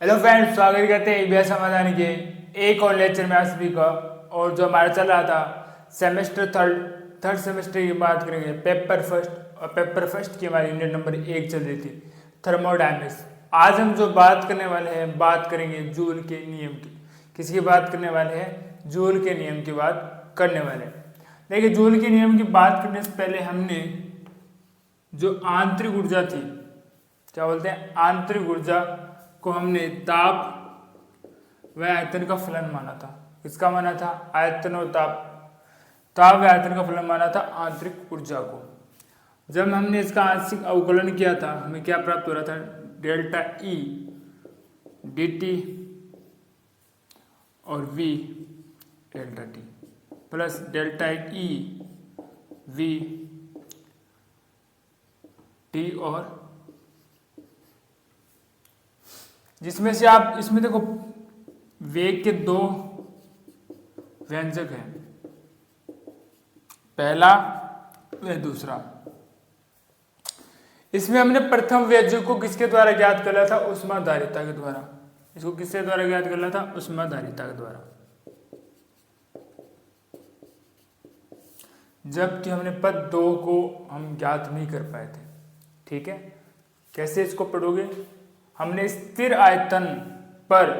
Hello friends, स्वागत करते हैं ईबीएस समाधान के एक और लेक्चर में आप सभी का। और जो हमारा चल रहा था सेमेस्टर थर्ड सेमेस्टर की बात करेंगे, पेपर फर्स्ट। और पेपर फर्स्ट की हमारी यूनिट नंबर 1 चल रही थी, थर्मोडायनेमिक्स। आज हम जो बात करने वाले हैं, बात करेंगे जूल के नियम की। किसकी बात करने वाले हैं? जूल के नियम की बात करने वाले हैं। देखिए, जूल के नियम की बात करने से पहले हमने जो आंतरिक ऊर्जा थी, क्या बोलते हैं, आंतरिक ऊर्जा को हमने ताप व आयतन का फलन माना था। किसका माना था? आयतन और ताप व आयतन का फलन माना था आंतरिक ऊर्जा को। जब हमने इसका आंशिक अवकलन किया था, हमें क्या प्राप्त हो रहा था? डेल्टा ई dt और v delta t plus delta E v t, और जिसमें से आप इसमें देखो वेग के दो व्यंजक हैं, पहला व दूसरा। इसमें हमने प्रथम व्यंजक को किसके द्वारा ज्ञात कर लिया था? ऊष्माधारिता के द्वारा। इसको किसके द्वारा ज्ञात कर लिया था? ऊष्माधारिता के द्वारा। जबकि हमने पद 2 को हम ज्ञात नहीं कर पाए थे। ठीक है, कैसे इसको पढ़ोगे? हमने स्थिर आयतन पर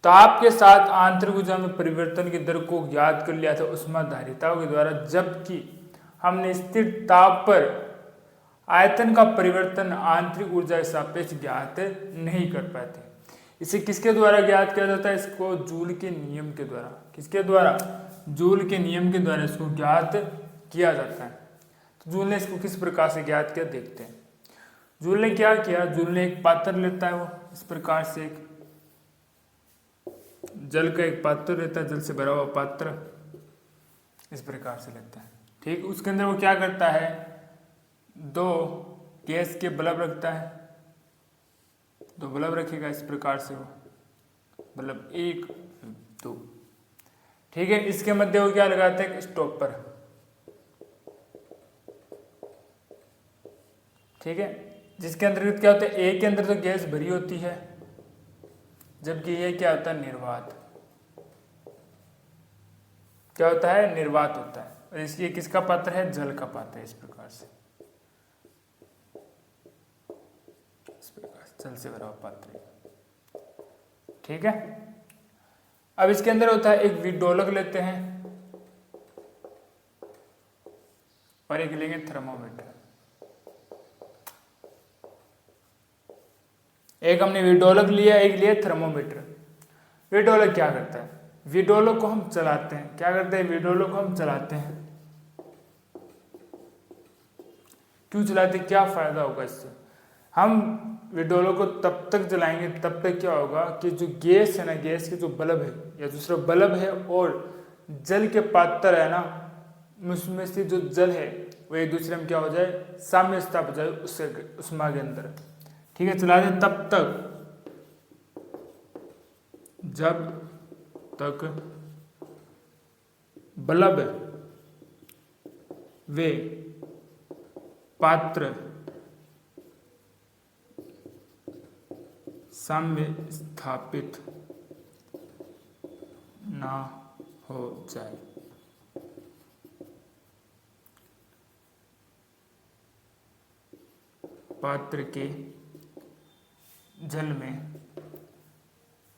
ताप के साथ आंतरिक ऊर्जा में परिवर्तन की दर को ज्ञात कर लिया था ऊष्माधारिता के द्वारा, जबकि हमने स्थिर ताप पर आयतन का परिवर्तन आंतरिक ऊर्जा के सापेक्ष ज्ञात नहीं कर पाए थे। इसे किसके द्वारा ज्ञात किया जाता है? इसको जूल के नियम के द्वारा। किसके द्वारा? जूल के नियम के द्वारा इसको ज्ञात किया जाता है। तो जूल ने इसको किस प्रकार से ज्ञात किया, देखते हैं। जूल ने क्या किया? जूल ने एक पात्र लेता है, वो इस प्रकार से एक जल का एक पात्र लेता है, जल से भरा हुआ पात्र इस प्रकार से लेता है। ठीक, उसके अंदर वो क्या करता है? 2 गैस के बल्ब रखता है, 2 बल्ब रखेगा इस प्रकार से, वो बल्ब 1 2। ठीक है, इसके मध्य वो क्या लगाता है? स्टॉपर। ठीक है, जिसके अंतर्गत क्या होता है? ए के अंदर तो गैस भरी होती है, जबकि ये क्या होता है? निर्वात। क्या होता है? निर्वात होता है। और इसलिए किसका पात्र है? जल का पात्र है। इस प्रकार से जल से भरा हुआ पात्र। ठीक है, अब इसके अंदर होता है एक विडोलक लेते हैं और एक लेंगे थर्मोमीटर। एक हमने विडोलक लिया, एक लिया थर्मोमीटर। विडोलक क्या करता है? विडोलक को हम चलाते हैं। क्या करते हैं? विडोलक को हम चलाते हैं। क्यों चलाते हैं? क्या फायदा होगा इससे? हम विडोलक को तब तक जलाएंगे, तब तक क्या होगा कि जो गैस है ना, गैस के जो बल्ब है या दूसरा बल्ब है और जल के पात्र है ना, उसमें से जो जल है वो एक दूसरे में क्या हो जाए? साम्यवस्था हो जाए उससे उष्मा के अंदर। ठीक है, चला दे तब तक जब तक बल्ब वे पात्र साम्य स्थापित ना हो जाए। पात्र के जल में,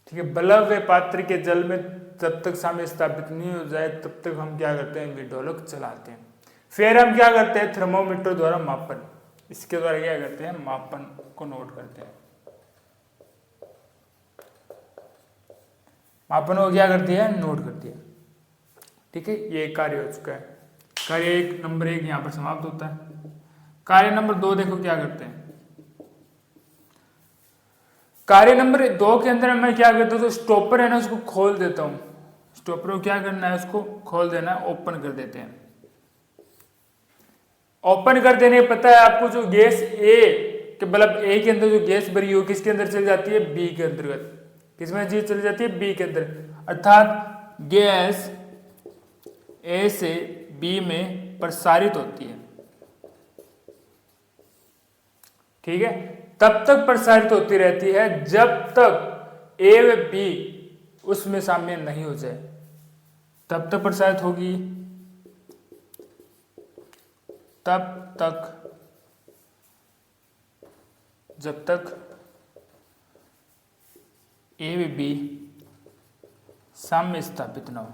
ठीक है, बल्ब व पात्र के जल में जब तक साम्य स्थापित नहीं हो जाए तब तक हम क्या करते हैं? विडोलक चलाते हैं। फिर हम क्या करते हैं? थर्मोमीटर द्वारा मापन, इसके द्वारा क्या करते हैं? मापन को नोट करते हैं। मापन को क्या करती है? नोट करती है। ठीक है, ये कार्य हो चुका है। कार्य नंबर 1 यहाँ पर समाप्त होता है। कार्य नंबर 2 देखो क्या करते हैं। कार्य नंबर 2 के अंदर मैं क्या करता हूँ? तो स्टॉपर है ना, उसको खोल देता हूँ। स्टॉपर को क्या करना है? उसको खोल देना है, ओपन कर देते हैं। ओपन कर देने पता है आपको, जो गैस ए के बल्ब ए के अंदर जो गैस भरी हो किसके अंदर चली जाती है? बी के अंतर्गत। किसमें चीज चली जाती है? बी के अंदर। अर्थात गैस ए से बी में प्रसारित होती है। ठीक है, तब तक प्रसारित होती रहती है जब तक ए व बी उसमें शामिल नहीं हो जाए। तब तक प्रसारित होगी, तब तक जब तक ए व बी साम्य स्थापित ना हो।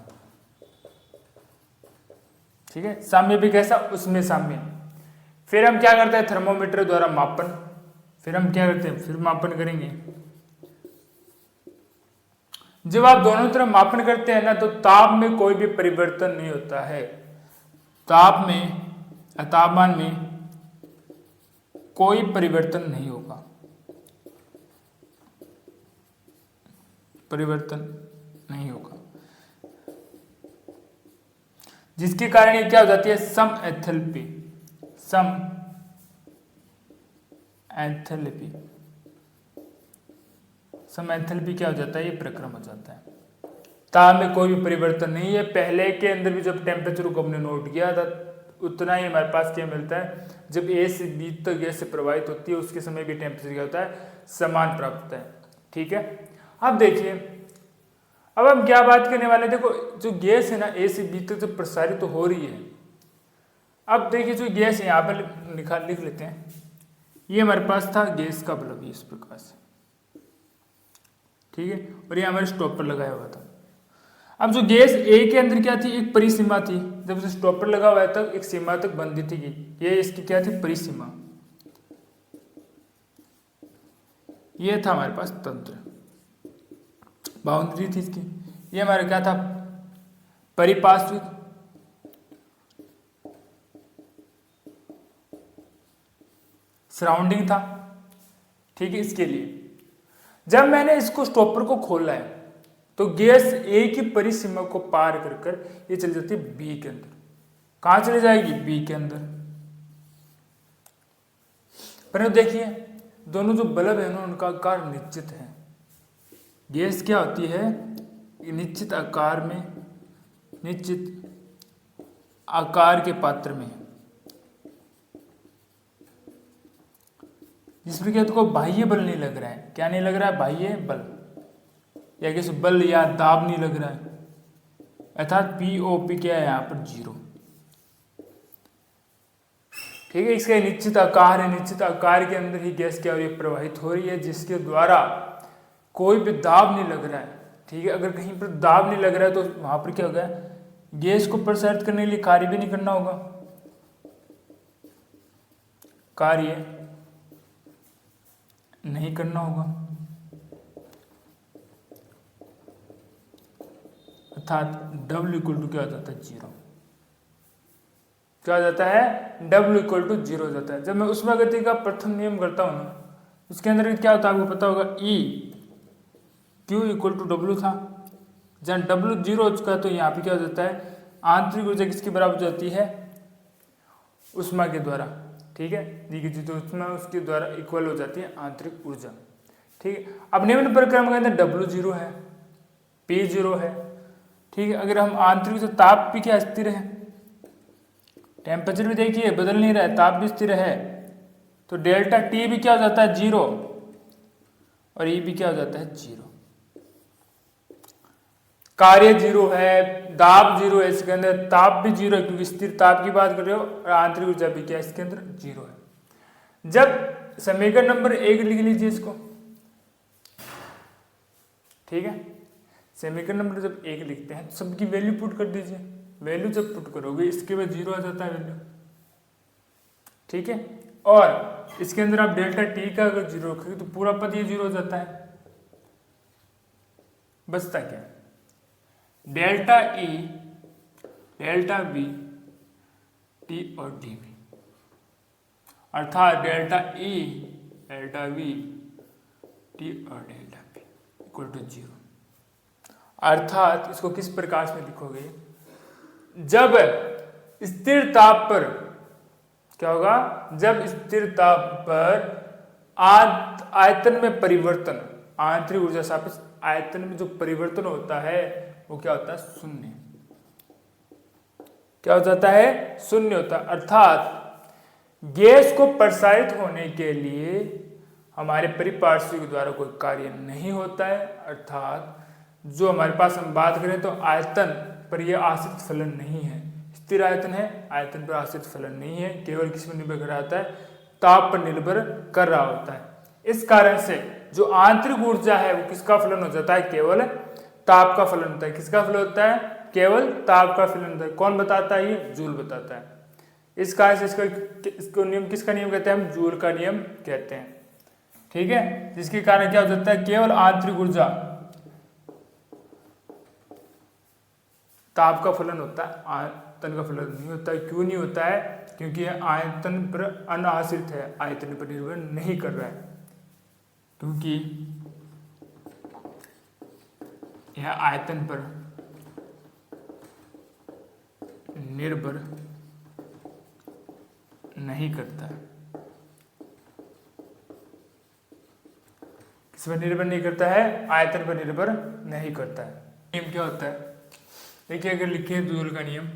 ठीक है, साम्य भी कैसा, उसमें साम्य। फिर हम क्या करते हैं, थर्मोमीटर द्वारा मापन। फिर हम क्या करते हैं, फिर मापन करेंगे। जब आप दोनों तरफ मापन करते हैं ना, तो ताप में कोई भी परिवर्तन नहीं होता है। ताप में, तापमान में कोई परिवर्तन नहीं होगा, परिवर्तन नहीं होगा, जिसके कारण ये क्या हो जाती है, सम एंथैल्पी। सम एंथैल्पी, सम एंथैल्पी क्या हो जाता है, ये प्रक्रम हो जाता है। ताप में कोई भी परिवर्तन नहीं है। पहले के अंदर भी जब टेम्परेचर को हमने नोट किया था उतना ही हमारे पास क्या मिलता है, जब ए से बी तक गैस से प्रवाहित होती है उसके समय भी टेम्परेचर क्या होता है, समान प्राप्त होता है। ठीक है, अब देखिए, अब हम क्या बात करने वाले हैं, देखो जो गैस है ना ए से बी तक जब प्रसारित तो हो रही है। अब देखिए जो गैस यहाँ पर लिख लेते हैं, ये हमारे पास था गैस का बल्ब इस प्रकार से। ठीक है, और ये हमारे स्टॉपर लगाया हुआ था। अब जो गैस ए के अंदर क्या थी, एक परिसीमा थी। जब उसे स्टॉपर लगा हुआ है तब एक सीमा तक बंदी थी, ये इसकी क्या थी, परिसीमा। ये था हमारे पास तंत्र, बाउंड्री थी इसकी। ये हमारा क्या था, परिपार्श्विक। सराउंडिंग था। ठीक है, इसके लिए जब मैंने इसको स्टॉपर को खोला है तो गैस ए की परिसीमा को पार कर कर ये चली जाती है बी के अंदर। कहां चली जाएगी, बी के अंदर। परंतु देखिए दोनों जो बल्ब है ना उनका आकार निश्चित है। गैस क्या होती है, निश्चित आकार में, निश्चित आकार के पात्र में, जिसमें क्या तो बाह्य बल नहीं लग रहा है। क्या नहीं लग रहा है, बाह्य बल या किसी बल या दाब नहीं लग रहा है, अर्थात पीओपी क्या है यहाँ पर, 0। ठीक है, इसका निश्चित आकार है, निश्चित आकार के अंदर ही गैस क्या हो रही है, प्रवाहित हो रही है, जिसके द्वारा कोई भी दाब नहीं लग रहा है। ठीक है, अगर कहीं पर दाब नहीं लग रहा है तो वहां पर क्या होगा, गैस को प्रसारित करने के लिए कार्य भी नहीं करना होगा, कार्य नहीं करना होगा, अर्थात W इक्वल टू क्या हो जाता है, 0। क्या हो जाता है, W इक्वल टू 0 हो जाता है। जब मैं उष्मा गति का प्रथम नियम करता हूं ना, उसके अंदर क्या होता है आपको पता होगा, E Q equal to W था। जब W 0 हो चुका है तो यहाँ पे क्या हो जाता है, आंतरिक ऊर्जा किसके बराबर हो जाती है, उष्मा के द्वारा। ठीक है, जो उष्मा उसके द्वारा इक्वल हो जाती है आंतरिक ऊर्जा। ठीक है, अब निम्न प्रक्रम के अंदर W 0 है, P 0 है। ठीक है, अगर हम आंतरिक ताप भी क्या स्थिर है, टेम्परेचर भी देखिए बदल नहीं रहा है, ताप भी स्थिर है, तो डेल्टा T भी क्या हो जाता है, 0, और E भी क्या हो जाता है, 0। कार्य 0 है, दाब 0 है, इसके अंदर ताप भी 0 है क्योंकि स्थिर ताप की बात कर रहे हो, और आंतरिक ऊर्जा भी क्या है इसके अंदर 0 है। जब समीकरण नंबर 1 लिख लीजिए इसको। ठीक है, समीकरण नंबर जब 1 लिखते हैं तो सबकी वैल्यू पुट कर दीजिए। वैल्यू जब पुट करोगे इसके बाद 0 आ जाता है वैल्यू। ठीक है, और इसके अंदर आप डेल्टा T का अगर 0 रखोगे तो पूरा पद ये 0 हो जाता है। बचता क्या, delta E, delta V, T और dV, अर्थात delta E, delta V, T और डेल्टा P इक्वल टू 0। अर्थात इसको किस प्रकार से लिखोगे, जब स्थिर ताप पर क्या होगा, जब स्थिर ताप पर आयतन में परिवर्तन, आंतरिक ऊर्जा सापेक्ष आयतन में जो परिवर्तन होता है वो क्या होता है, शून्य। क्या हो जाता है, शून्य होता है। अर्थात गैस को प्रसारित होने के लिए हमारे परिपार्श्विक द्वारा कोई कार्य नहीं होता है, अर्थात जो हमारे पास हम बात करें तो आयतन पर यह आश्रित फलन नहीं है, स्थिर आयतन है, आयतन पर आश्रित फलन नहीं है, केवल किस पर निर्भर कर रहा होता है, ताप पर निर्भर कर रहा होता है। इस कारण से जो आंतरिक ऊर्जा है वो किसका फलन हो जाता है, केवल ताप का फलन होता है। किसका फलन होता है, केवल ताप का फलन होता है। कौन बताता है, ये जूल बताता है। इस कारण से इसको नियम किसका नियम कहते हैं, हम जूल का नियम कहते हैं। ठीक है, जिसके कारण क्या हो जाता है, केवल आंतरिक ऊर्जा ताप का फलन होता है, आयतन का फलन नहीं होता है। क्यों नहीं होता है, क्योंकि यह आयतन पर अनाश्रित है, आयतन पर निर्भर नहीं कर रहा है, क्योंकि यह आयतन पर निर्भर नहीं करता है। किस पर निर्भर नहीं करता है, आयतन पर निर्भर नहीं करता है। नियम क्या होता है, देखिए अगर लिखे जूल का नियम,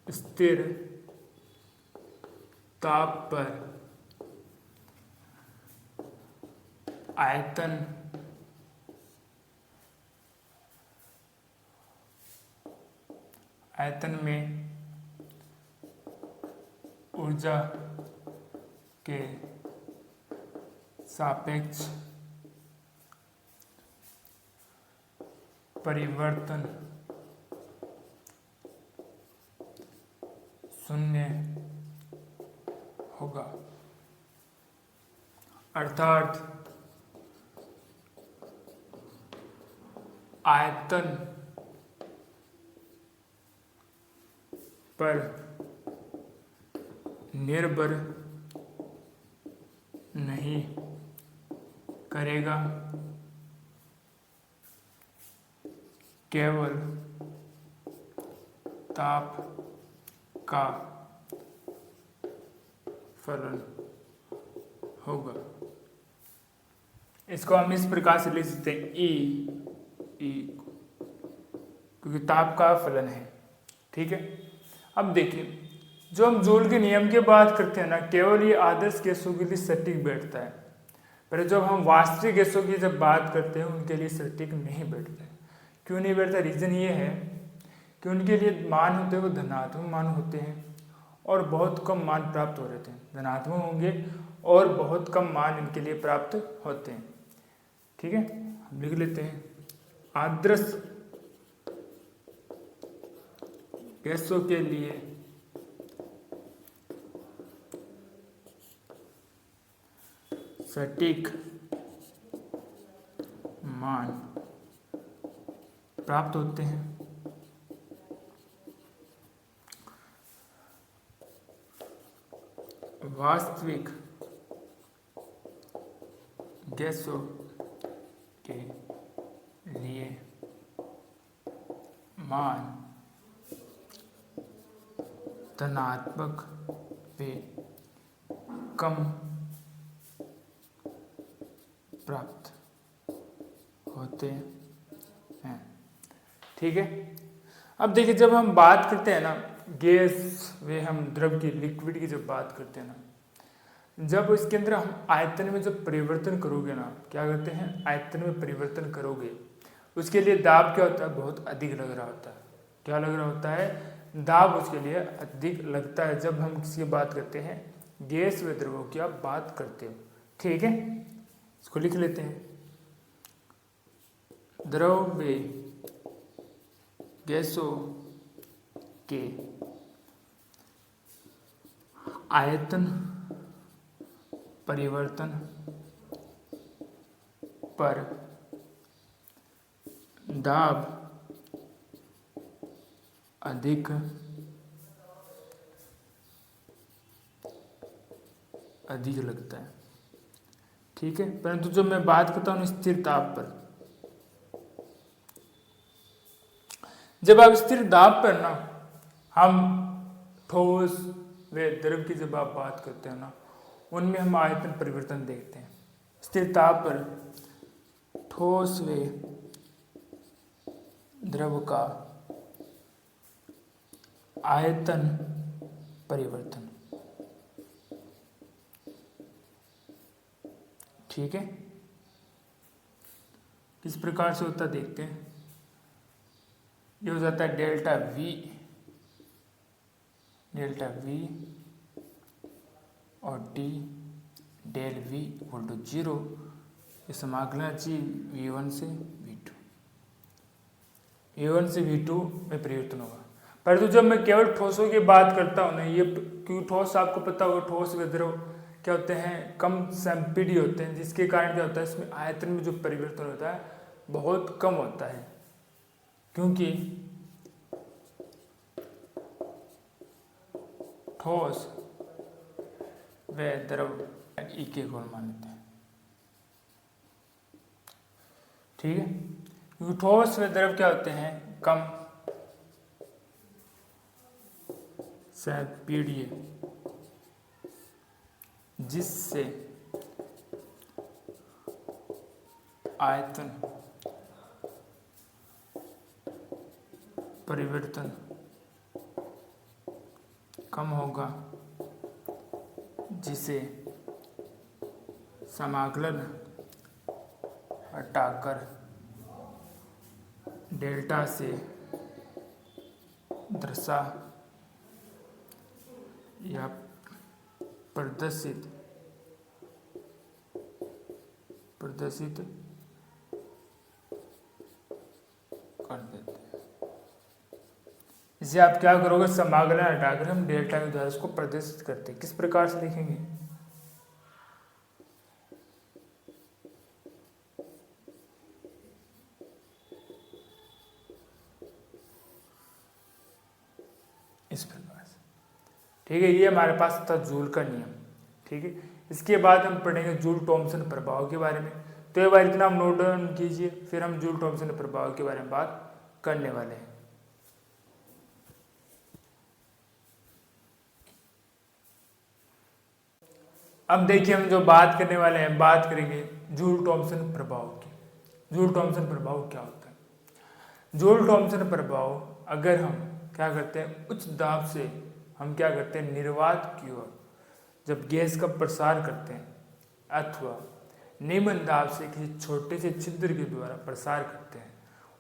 स्थिर ताप पर आयतन में ऊर्जा के सापेक्ष परिवर्तन शून्य होगा, अर्थात आयतन पर निर्भर नहीं करेगा, केवल ताप का फलन होगा। इसको हम इस प्रकार से लिख सकते हैं ई, क्योंकि ताप का फलन है। ठीक है, अब देखिए जो हम जूल के नियम की बात करते हैं ना, केवल ये आदर्श गैसों के लिए सटीक बैठता है, पर जब हम वास्तविक गैसों की जब बात करते हैं उनके लिए सटीक नहीं बैठता है। क्यों नहीं बैठता, रीजन ये है कि उनके लिए मान होते हैं वो धनात्मक मान होते हैं और बहुत कम मान प्राप्त हो रहे थे, धनात्मक होंगे और बहुत कम मान इनके लिए प्राप्त होते हैं। ठीक है, हम लिख लेते हैं आदर्श गैसों के लिए सटीक मान प्राप्त होते हैं, वास्तविक गैसों के लिए मान धनात्मक वे कम प्राप्त होते हैं। ठीक है, अब देखिए जब हम बात करते हैं ना गैस वे हम द्रव की लिक्विड की जब बात करते हैं ना, जब इसके अंदर हम आयतन में जब परिवर्तन करोगे ना, क्या करते हैं आयतन में परिवर्तन करोगे, उसके लिए दाब क्या होता है, बहुत अधिक लग रहा होता है। क्या लग रहा होता है, दाब उसके लिए अधिक लगता है जब हम किसी की बात करते हैं, गैस व द्रवों की आप बात करते हो। ठीक है, इसको लिख लेते हैं, द्रव व गैसों के आयतन परिवर्तन पर दाब अधिक लगता है। ठीक है, परंतु जब मैं बात करता हूँ स्थिर ताप पर, जब आप स्थिर दाब पर ना हम ठोस व द्रव की जब आप बात करते हैं ना, उनमें हम आयतन परिवर्तन देखते हैं। स्थिर ताप पर ठोस व द्रव का आयतन परिवर्तन। ठीक है, किस प्रकार से होता देखते हैं। ये हो जाता है डेल्टा वी और T del V equal to 0। ये समाकलन चाहिए V1 से V2 में परिवर्तन होगा। परंतु जब मैं केवल ठोसों की बात करता हूँ ना, ये क्योंकि ठोस आपको पता होगा, ठोस व द्रव क्या होते हैं, कम संपीड्य होते हैं, जिसके कारण क्या होता है इसमें आयतन में जो परिवर्तन होता है बहुत कम होता है, क्योंकि ठोस व द्रव ई के गुण मान लेते हैं। ठीक है, क्योंकि ठोस व द्रव क्या होते हैं, कम संपीड्य, जिससे आयतन परिवर्तन कम होगा, जिसे समाकलन हटाकर डेल्टा से दर्शा या प्रदर्शित कर देते हैं। इसे आप क्या करोगे, समाकलन हटाकर हम डेल्टा के द्वारा इसको प्रदर्शित करते हैं। किस प्रकार से लिखेंगे, इस प्रकार से। ठीक है, ये हमारे पास था जूल का नियम। ठीक है, इसके बाद हम पढ़ेंगे जूल थॉमसन प्रभाव के बारे में। तो ये बार इतना हम नोट डाउन कीजिए, फिर हम जूल थॉमसन प्रभाव के बारे में बात करने वाले हैं। अब देखिए, हम जो बात करने वाले हैं, बात करेंगे जूल थॉमसन प्रभाव की। जूल थॉमसन प्रभाव क्या होता है। जूल थॉमसन प्रभाव, अगर हम क्या करते हैं, उच्च दाब से हम क्या करते हैं, निर्वात की ओर जब गैस का प्रसार करते हैं, अथवा निम्न दाब से किसी छोटे से छिद्र के द्वारा प्रसार करते हैं,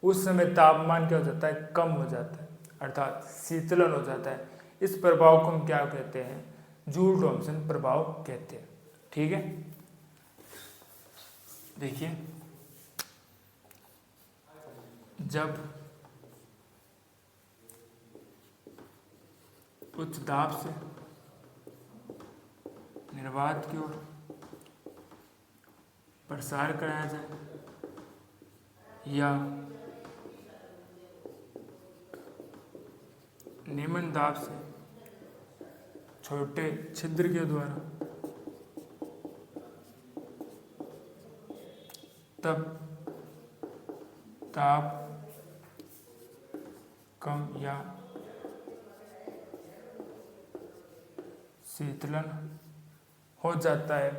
उस समय तापमान क्या हो जाता है, कम हो जाता है, अर्थात शीतलन हो जाता है। इस प्रभाव को हम क्या कहते हैं, जूल थॉमसन प्रभाव कहते हैं। ठीक है, देखिए, जब उच्च दाब से निर्वात की ओर प्रसार कराया जाए या निम्न दाब से छोटे छिद्र के द्वारा, तब ताप कम या शीतलन हो जाता है।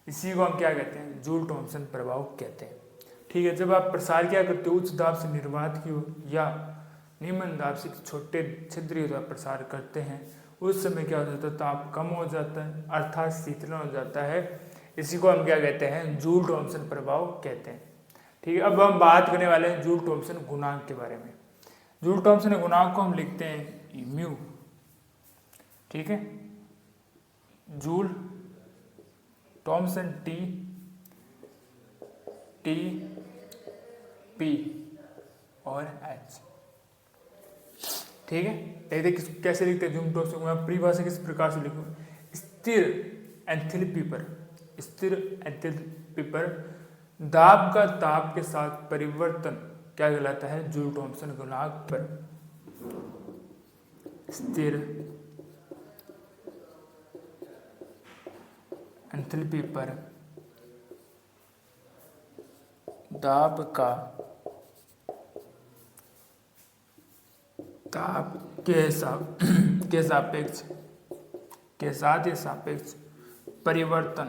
इसी को हम क्या कहते हैं, जूल थॉमसन प्रभाव कहते हैं। ठीक है, जब आप प्रसार क्या करते हो, उच्च दाब से निर्वात की ओर या निम्न दाब से छोटे छिद्र के द्वारा प्रसार करते हैं, उस समय क्या हो जाता है, ताप कम हो जाता है, अर्थात शीतलन हो जाता है। इसी को हम क्या कहते हैं, जूल थॉमसन प्रभाव कहते हैं। ठीक है, अब हम बात करने वाले हैं जूल थॉमसन गुणांक के बारे में। जूल थॉमसन गुणांक को हम लिखते हैं म्यू। ठीक है, जूल थॉमसन टी पी और एच। ठीक है, देखिए कैसे लिखते हैं जूल थॉमसन गुणांक। परिभाषा किस प्रकार से लिखूँ, स्थिर एंथैल्पी पर दाब का ताप के साथ परिवर्तन क्या कहलाता है, जूल थॉमसन गुणांक पर। स्थिर एंथैल्पी पर दाब का ताप के सापेक्ष के सापेक्ष परिवर्तन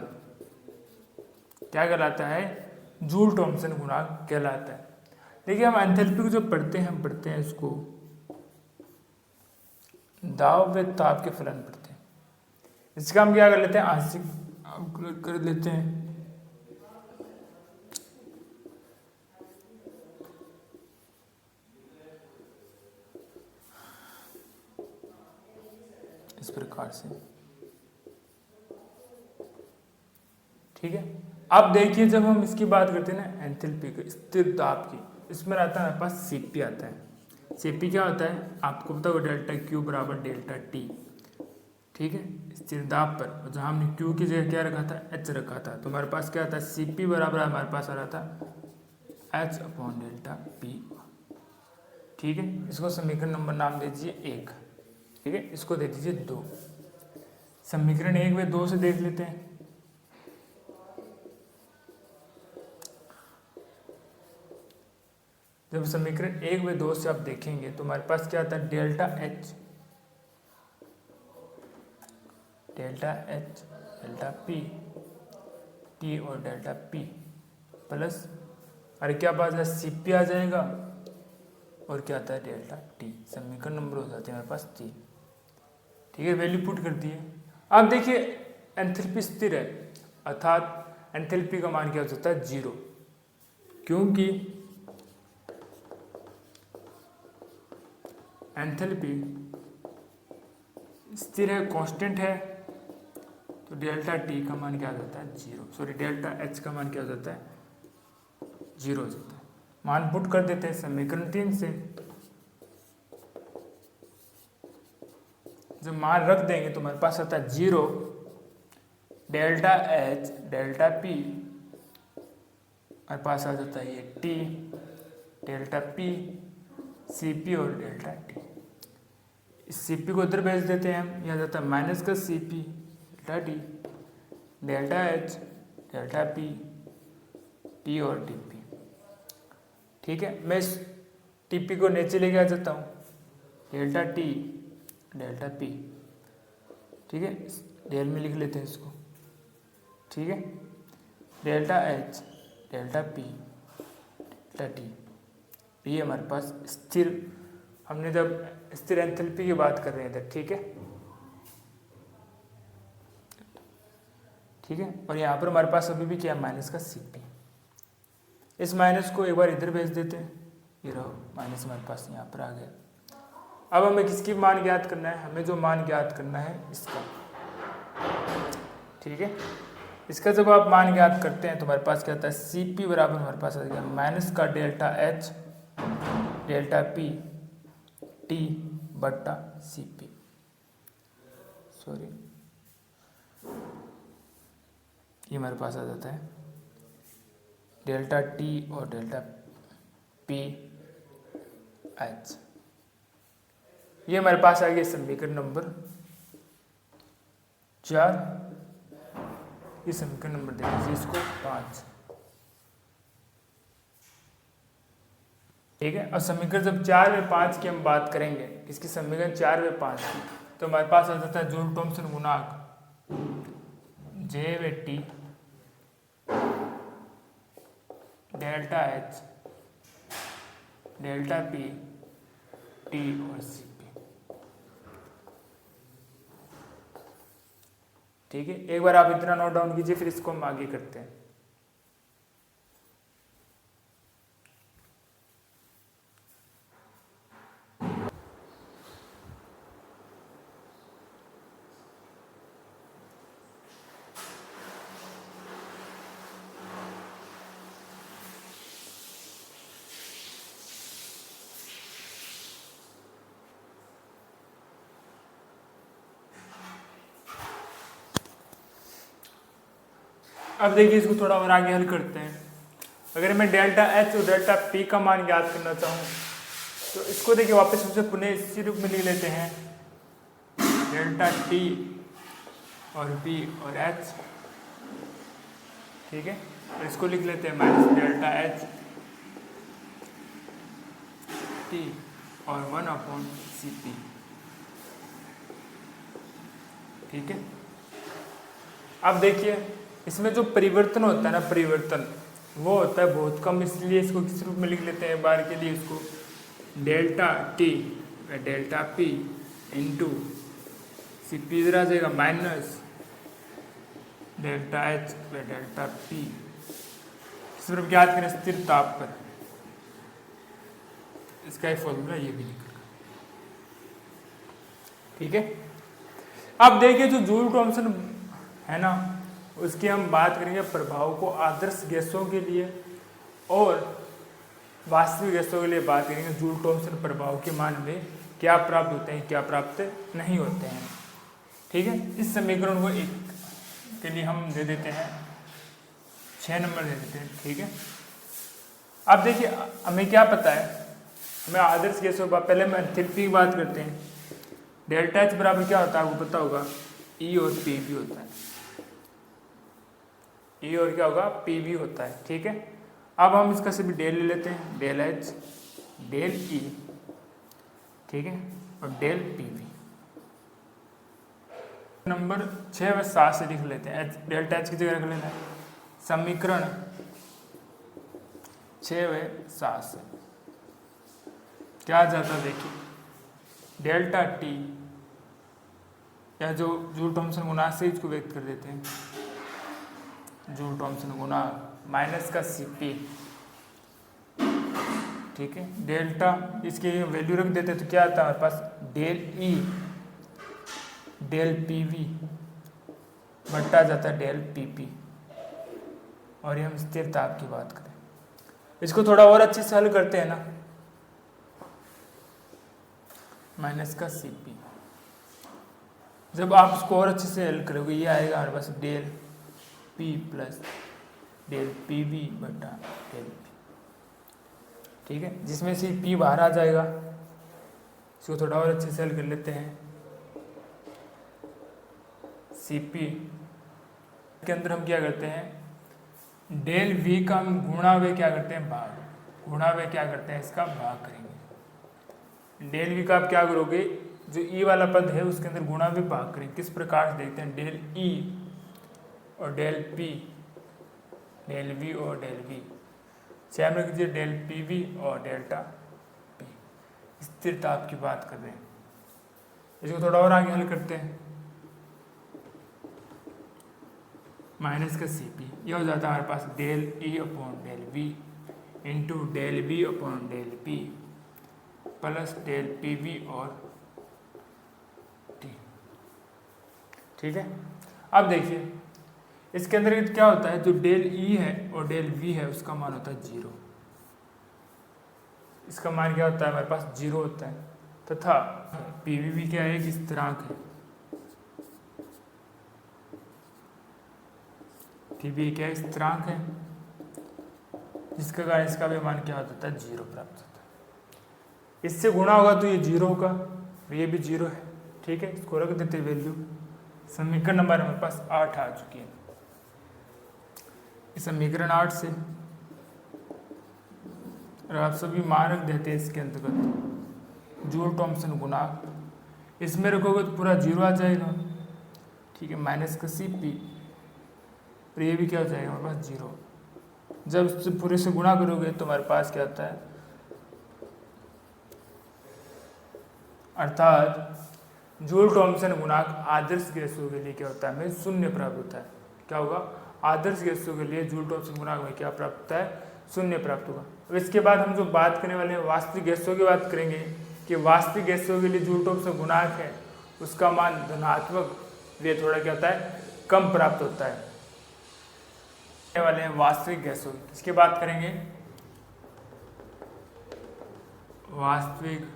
क्या कहलाता है, जूल थॉमसन गुणांक कहलाता है। देखिए हम एंथैल्पी को जो पढ़ते हैं हम पढ़ते हैं इसको दाब व ताप के फलन पढ़ते हैं। इसका हम क्या कर लेते हैं, आंशिक अवकलन कर लेते हैं। इस प्रकार से, ठीक है। अब देखिए जब हम इसकी बात करते हैं ना एंथैल्पी की, स्थिर दाब की, इसमें आता है हमारे पास सीपी आता है। सीपी क्या होता है आपको पता होगा, डेल्टा क्यू बराबर डेल्टा टी, ठीक है, स्थिर दाब पर। और जहाँ हमने क्यू की जगह क्या रखा था, एच रखा था, तो हमारे पास क्या आता है सीपी बराबर हमारे पास आ रहा था एच अपॉन डेल्टा पी, ठीक है। इसको समीकरण नंबर नाम दे दीजिए 1, ठीक है, इसको दे दीजिए 2। समीकरण 1 व 2 से देख लेते हैं। जब समीकरण 1 व 2 से आप देखेंगे तो हमारे पास क्या आता है delta H delta P T और डेल्टा पी प्लस, अरे क्या बात है सीपी आ जाएगा और क्या आता है डेल्टा टी। समीकरण नंबर हो जाते हैं हमारे पास 3, ठीक है, वैल्यू पुट कर दिए। अब देखिए एंथैल्पी स्थिर है, अर्थात एंथैल्पी का मान क्या हो सकता है 0, क्योंकि एंथैल्पी स्थिर है, कांस्टेंट है, तो डेल्टा टी का मान क्या हो जाता है 0, सॉरी डेल्टा एच का मान क्या हो जाता है 0 हो जाता है। मान पुट कर देते हैं समीकरण 3 से। जब मान रख देंगे तो हमारे पास आता है 0 डेल्टा एच डेल्टा पी, हमारे पास आ जाता है ये T delta P C P और डेल्टा टी। इस सी पी को उधर भेज देते हैं हम, यहाँ जाता है माइनस का C P delta T delta H delta P T और टी पी, ठीक है। मैं इस टी पी को नीचे लेके आ जाता हूँ, डेल्टा टी डेल्टा पी, ठीक है, डेल में लिख लेते हैं इसको, ठीक है, delta H delta P delta T. ये हमारे पास स्थिर, हमने जब स्थिर एंथैल्पी की बात कर रहे थे, ठीक है, ठीक है। और यहाँ पर हमारे पास अभी भी क्या है माइनस का सी पी, इस माइनस को एक बार इधर भेज देते हैं, ये रहो माइनस हमारे पास यहाँ पर आ गया। अब हमें किसकी मान ज्ञात करना है, हमें जो मान ज्ञात करना है इसका, ठीक है। इसका जब आप मान ज्ञात करते हैं तो हमारे पास क्या आता है सी पी बराबर हमारे पास आ जाएगा माइनस का delta H delta P T बट्टा सी पी, सॉरी ये हमारे पास आ जाता है डेल्टा टी और डेल्टा पी एच। ये हमारे पास आ गया समीकरण नंबर 4, ये समीकरण नंबर दे दीजिए इसको 5, ठीक है। और समीकरण जब 4 व 5 की हम बात करेंगे, किसकी समीकरण 4 व 5 की, तो हमारे पास आ जाता है जूल थॉमसन गुणांक जे व T delta H delta P T और सी पी, ठीक है। एक बार आप इतना नोट डाउन कीजिए, फिर इसको हम आगे करते हैं। अब देखिए इसको थोड़ा और आगे हल करते हैं। अगर मैं डेल्टा एच और डेल्टा पी का मान ज्ञात करना चाहूँ तो इसको देखिए वापस हमसे पुनः इसी रूप में लिख लेते हैं, डेल्टा टी और पी और एच, ठीक है। और इसको लिख लेते हैं माइनस डेल्टा एच टी और 1 अपॉन सी पी, ठीक है। अब देखिए इसमें जो परिवर्तन होता है ना, परिवर्तन वो होता है बहुत कम, इसलिए इसको किस रूप में लिख लेते हैं बार के लिए, इसको delta T delta P into C P इधर आ जाएगा minus delta H delta P. इस रूप याद करें स्थिर ताप पर, इसका एक फॉर्मूला ये भी निकल। ठीक है, अब देखिए जो जूल थॉमसन है ना, उसकी हम बात करेंगे प्रभाव को आदर्श गैसों के लिए और वास्तविक गैसों के लिए बात करेंगे। जूल थॉमसन प्रभाव के मान में क्या प्राप्त होते हैं, क्या प्राप्त नहीं होते हैं। ठीक है, इस समीकरण को एक के लिए हम दे देते हैं 6 नंबर दे देते हैं। ठीक है, अब देखिए हमें क्या पता है, हमें आदर्श गैसों का पहले हम एंथैल्पी की बात करते हैं। डेल्टा एच बराबर क्या होता है आपको पता होगा, ई और पी भी होता है। ई और क्या होगा, पी भी होता है। ठीक है, अब हम इसका सभी डेल ले लेते हैं, डेल एच डेल ई, ठीक है, और डेल पी भी। नंबर 6 व 7 से लिख लेते हैं, डेल्टा एच की जगह रख लेना है। समीकरण 6 व 7 से क्या जाता है देखिए, डेल्टा टी या जो जूल थॉमसन गुणांक से इसको व्यक्त कर देते हैं, जूल थॉमसन गुणांक माइनस का सी पी। ठीक है, डेल्टा इसके वैल्यू रख देते तो क्या आता है हमारे पास, del E del P V बट्टा जाता है डेल पी पी। और ये हम स्थिर ताप की बात करें, इसको थोड़ा और अच्छे से हल करते हैं ना, माइनस का सी पी। जब आप इसको और अच्छे से हल करोगे ये आएगा हमारे पास del P plus del P V बटा डेल पी। ठीक है, जिसमें से पी बाहर आ जाएगा, इसको थोड़ा और अच्छे से हल कर लेते हैं। सी पी के अंदर हम क्या करते हैं, डेल वी का हम गुणा वे क्या करते हैं, भाग, गुणा वे क्या करते हैं, इसका भाग करेंगे। डेल वी का आप क्या करोगे, जो ई वाला पद है उसके अंदर गुणा वे भाग करेंगे। किस प्रकार से देखते हैं, डेल ई और डेल पी, डेल वी और डेल वी, सेम रख दीजिए, डेल पी वी और डेल्टा पी। स्थिर ताप की बात कर रहे हैं, इसको थोड़ा और आगे हल करते हैं। माइनस का सी पी, यह हो जाता है हमारे पास del E upon del V into del V upon del P plus del P V और टी। ठीक है, अब देखिए इसके अंदर क्या होता है, जो डेल ई है और डेल वी है उसका मान होता है 0। इसका मान क्या होता है, हमारे पास 0 होता है, तथा पी वी भी क्या है, एक स्थिरांक है। पी वी क्या स्थिरांक है, जिसका कारण इसका भी मान क्या होता है, 0 प्राप्त होता है। इससे गुणा होगा तो ये 0 होगा और ये भी 0 है। ठीक है, इसको रख देते वैल्यू। समीकरण नंबर हमारे पास 8 आ चुकी है। इस समीकरण 8 से और आप सभी मान रख देते हैं इसके अंतर्गत जूल थॉमसन गुणांक, इसमें रखोगे तो पूरा 0 आ जाएगा। ठीक है, माइनस का सी पी और ये भी क्या हो जाएगा हमारे पास 0। जब इससे पूरे से गुणा करोगे तो हमारे पास क्या आता है, अर्थात जूल थॉमसन गुणांक आदर्श गैसों के लिए क्या होता है, हमें 0 प्राप्त होता है। क्या होगा, आदर्श गैसों के लिए जूल थॉमसन गुणांक में क्या प्राप्त होता है, 0 प्राप्त होगा। अब इसके बाद हम जो बात करने वाले हैं वास्तविक गैसों की बात करेंगे कि वास्तविक गैसों के लिए जूल थॉमसन गुणांक है उसका मान धनात्मक, वे थोड़ा क्या होता है, कम प्राप्त होता है। वाले हैं वास्तविक गैसों, इसकी बात करेंगे वास्तविक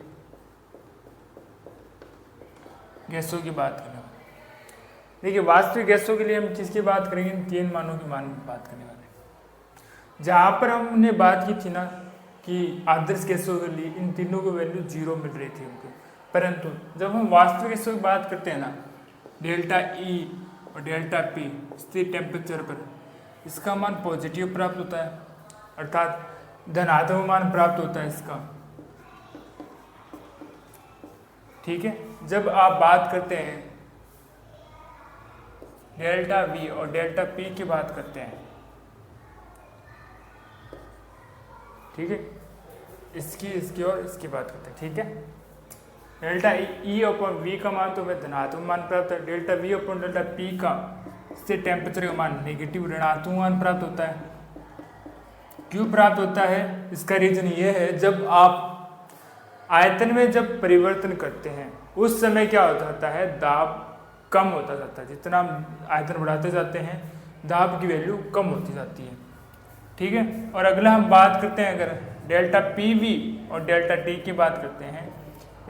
गैसों की बात करें। देखिए वास्तविक गैसों के लिए हम किसकी बात करेंगे, इन 3 मानों की बात करने वाले हैं। जहाँ पर हमने बात की थी ना कि आदर्श गैसों के लिए इन तीनों को वैल्यू 0 मिल रही थी उनको, परंतु जब हम वास्तविक गैसों की बात करते हैं ना, डेल्टा ई और डेल्टा पी स्थिर टेम्परेचर पर इसका मान पॉजिटिव प्राप्त होता है, अर्थात धनात्मक मान प्राप्त होता है इसका। ठीक है, जब आप बात करते हैं डेल्टा वी और डेल्टा पी की बात करते हैं ठीक है, इसकी और इसकी बात करते हैं। ठीक है, डेल्टा ई अपॉन वी का मान तो हमें धनात्मक मान प्राप्त है, delta we upon delta P का से टेम्परेचर का मान नेगेटिव ऋणात्मक मान प्राप्त होता है। क्यों प्राप्त होता है, इसका रीजन ये है, जब आप आयतन में जब परिवर्तन करते हैं उस समय क्या होता है, दाब कम होता जाता है। जितना हम आयतन बढ़ाते जाते हैं दाब की वैल्यू कम होती जाती है। ठीक है, और अगला हम बात करते हैं, अगर डेल्टा पी वी और डेल्टा टी की बात करते हैं,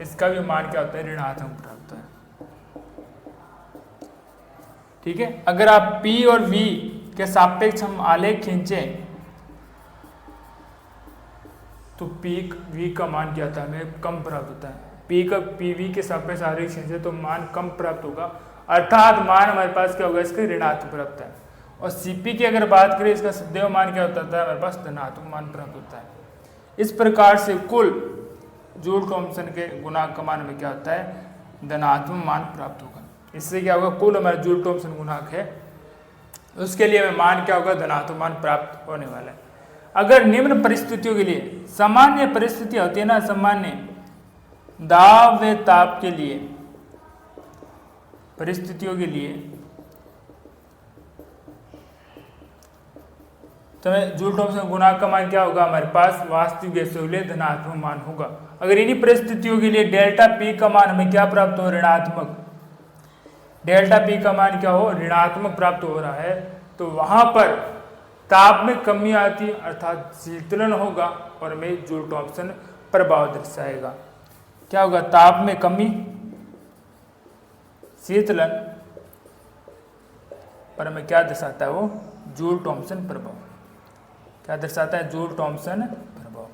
इसका भी मान क्या होता है, ऋणात्मक प्राप्त है। ठीक है, अगर आप पी और वी के सापेक्ष हम आलेख खींचें तो पी वी का मान क्या था, हमें कम प्राप्त होता है। पी का पी वी के सापेक्ष आलेख खींचे तो मान कम प्राप्त होगा, अर्थात मान हमारे पास क्या होगा, इसका ऋणात्मक प्राप्त है। और सीपी की अगर बात करें, इसका सदैव मान क्या होता है, हमारे पास धनात्मक मान प्राप्त होता है। इस प्रकार से कुल जूल थॉमसन के गुणांक का मान में क्या होता है, धनात्मक मान प्राप्त होगा। इससे क्या होगा, कुल हमारा जूल थॉमसन गुणांक है उसके लिए हमें मान क्या होगा, धनात्मक मान प्राप्त होने वाला है। अगर निम्न परिस्थितियों के लिए, सामान्य परिस्थितियां होती है ना, सामान्य दाब व ताप के लिए परिस्थितियों के लिए, तो जूल थॉमसन गुणांक का मान क्या होगा, हमारे पास वास्तविक गैसों के लिए धनात्मक मान होगा। अगर इन्हीं परिस्थितियों के लिए डेल्टा पी का मान हमें क्या प्राप्त हो, ऋणात्मक, डेल्टा पी का मान क्या हो, ऋणात्मक प्राप्त हो रहा है, तो वहां पर ताप में कमी आती है, अर्थात शीतलन होगा और हमें जूल थॉमसन प्रभाव दर्शाएगा। क्या होगा, ताप में कमी, शीतलन, पर हमें क्या दर्शाता है, वो जूल थॉमसन प्रभाव। क्या दर्शाता है, जूल थॉमसन प्रभाव,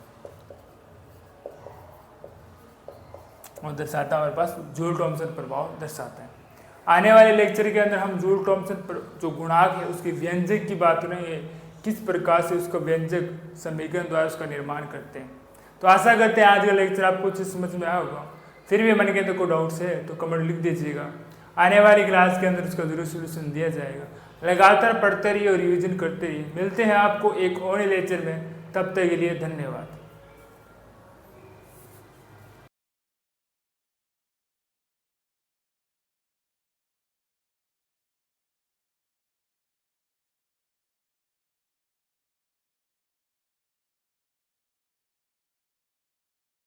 और दर्शाता है हमारे पास जूल थॉमसन प्रभाव दर्शाता है। आने वाले लेक्चर के अंदर हम जूल थॉमसन जो गुणांक है उसकी व्यंजक की बात करेंगे, किस प्रकार से उसका व्यंजक समीकरण द्वारा उसका निर्माण करते हैं। तो आशा करते हैं आज का लेक्चर आपको कुछ समझ में आया होगा। फिर भी मन के अंदर कोई डाउट्स है तो कमेंट लिख दीजिएगा, आने वाली क्लास के अंदर उसका जरूर सोल्यूशन दिया जाएगा। लगातार पढ़ते रहिए और रिविजन करते रहिए। मिलते हैं आपको एक और लेक्चर में, तब तक के लिए धन्यवाद।